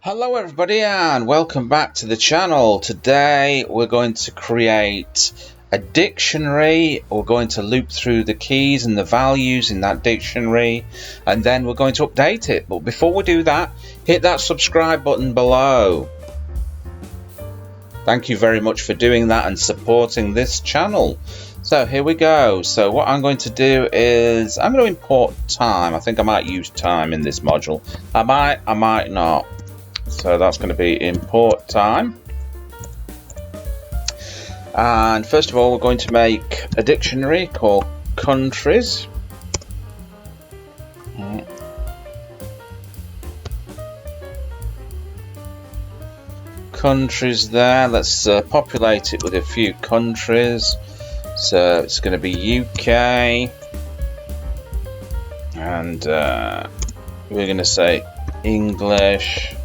Hello everybody and welcome back to the channel. Today we're going to create a dictionary. We're going to loop through the keys and the values in that dictionary and then we're going to update it. But before we do that, hit that subscribe button below. Thank you very much for doing that and supporting this channel. So here we go. So what I'm going to do is I'm going to import time. I think I might use time in this module. I might not. So that's going to be import time. And first of all, we're going to make a dictionary called countries. Countries there. Let's populate it with a few countries. So it's going to be UK. And we're going to say English.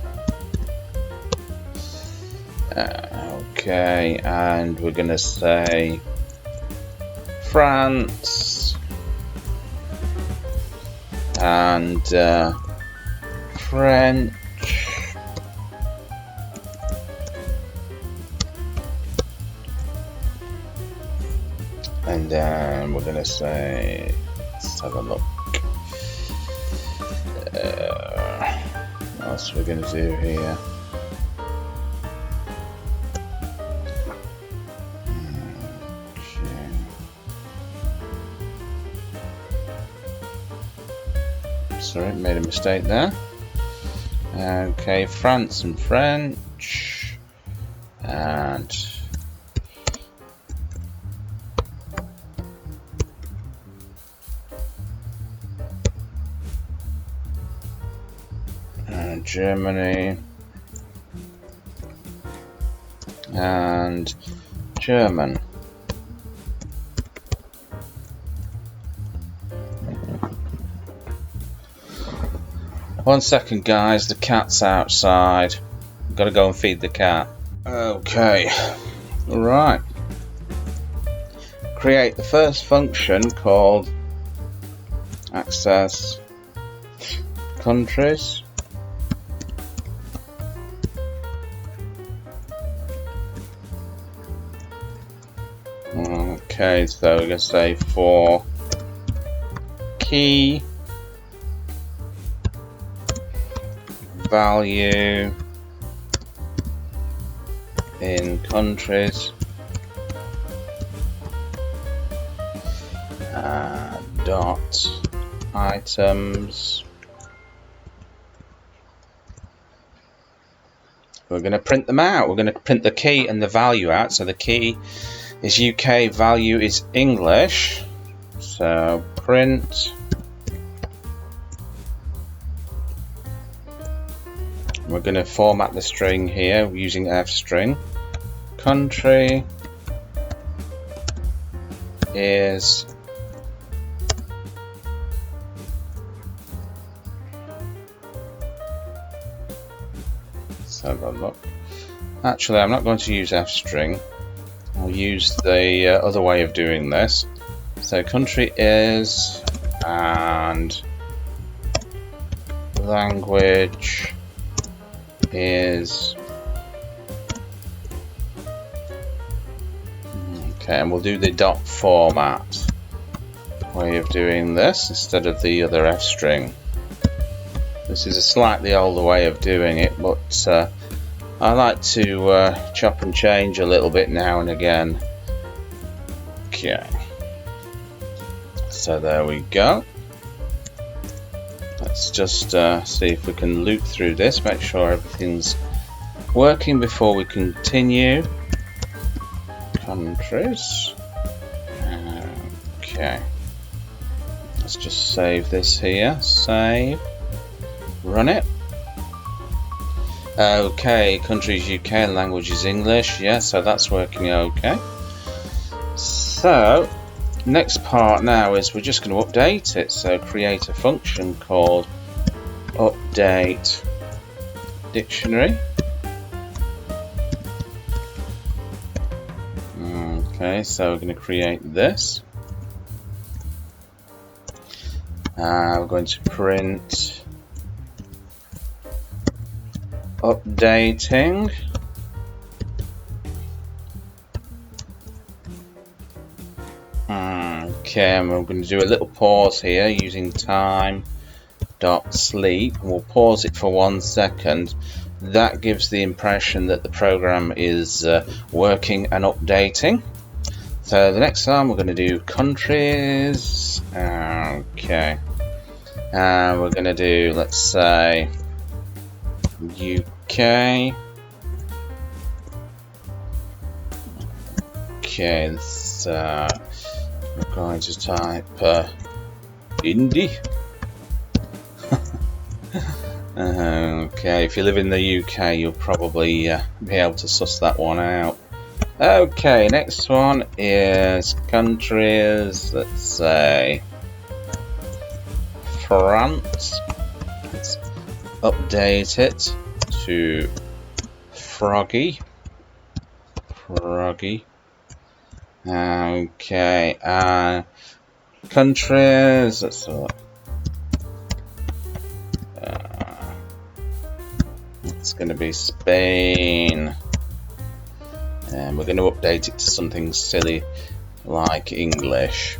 Okay, and we're going to say France and French and then we're going to say, let's have a look, what else we're going to do here. Sorry, made a mistake there. Okay, France and French and Germany and German. One second, guys, the cat's outside. I've got to go and feed the cat. Okay, right. Create the first function called access countries. Okay, so we're going to say for key value in countries dot items. We're going to print them out. We're going to print the key and the value out. So the key is UK, value is English. So print. We're going to format the string here using f-string. Country is let's have a look. Actually, I'm not going to use f-string. I'll use the other way of doing this. So country is and language is okay, and we'll do the dot format way of doing this instead of the other f string. This is a slightly older way of doing it, but I like to chop and change a little bit now and again. Okay, so there we go. Let's just see if we can loop through this, make sure everything's working before we continue. Countries. Okay. Let's just save this here. Save. Run it. Okay, countries UK and language is English. Yeah, so that's working okay. So next part now is we're just going to update it. So create a function called update dictionary. Okay, so we're going to create this. We're going to print updating. Okay, and we're going to do a little pause here using time.sleep. We'll pause it for 1 second. That gives the impression that the program is working and updating. So the next time we're going to do countries. Okay, and we're going to do, let's say, UK. Okay, we're going to type Indie. Okay, if you live in the UK, you'll probably be able to suss that one out. Okay, next one is countries. Let's say France. Let's update it to Froggy. Okay, countries. Let's it's going to be Spain, and we're going to update it to something silly like English.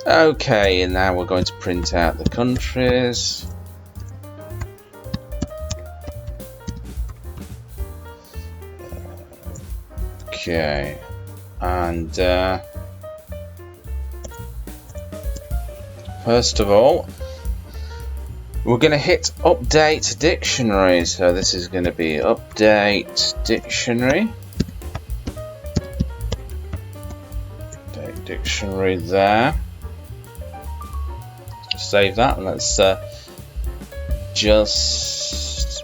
Okay, and now we're going to print out the countries. Okay, and first of all, we're going to hit update dictionary. So this is going to be update dictionary. Update dictionary there. Save that, and let's just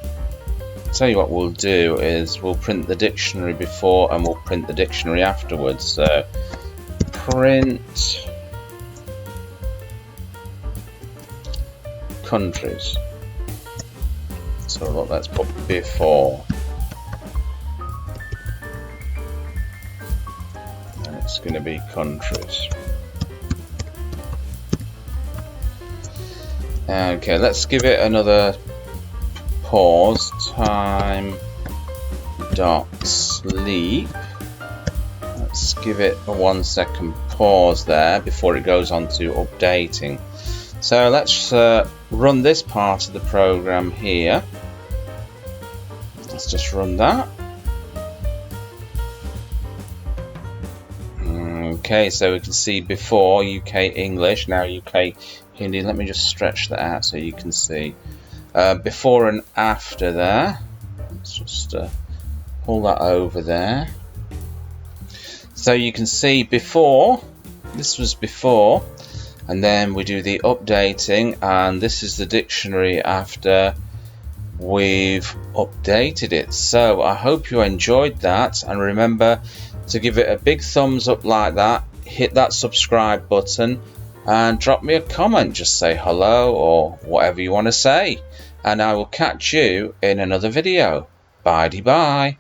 tell you what we'll do is we'll print the dictionary before and we'll print the dictionary afterwards. So print countries. So look, let's put before, and it's going to be countries. Okay, let's give it another pause. Time.sleep. Let's give it a 1 second pause there before it goes on to updating. So let's run this part of the program here. Let's just run that. Okay, so we can see before UK English, now UK Hindi. Let me just stretch that out so you can see before and after there. Let's just pull that over there. So you can see before, this was before, and then we do the updating, and this is the dictionary after we've updated it. So I hope you enjoyed that, and remember to give it a big thumbs up like that, hit that subscribe button, and drop me a comment. Just say hello or whatever you want to say, and I will catch you in another video. Bye-bye.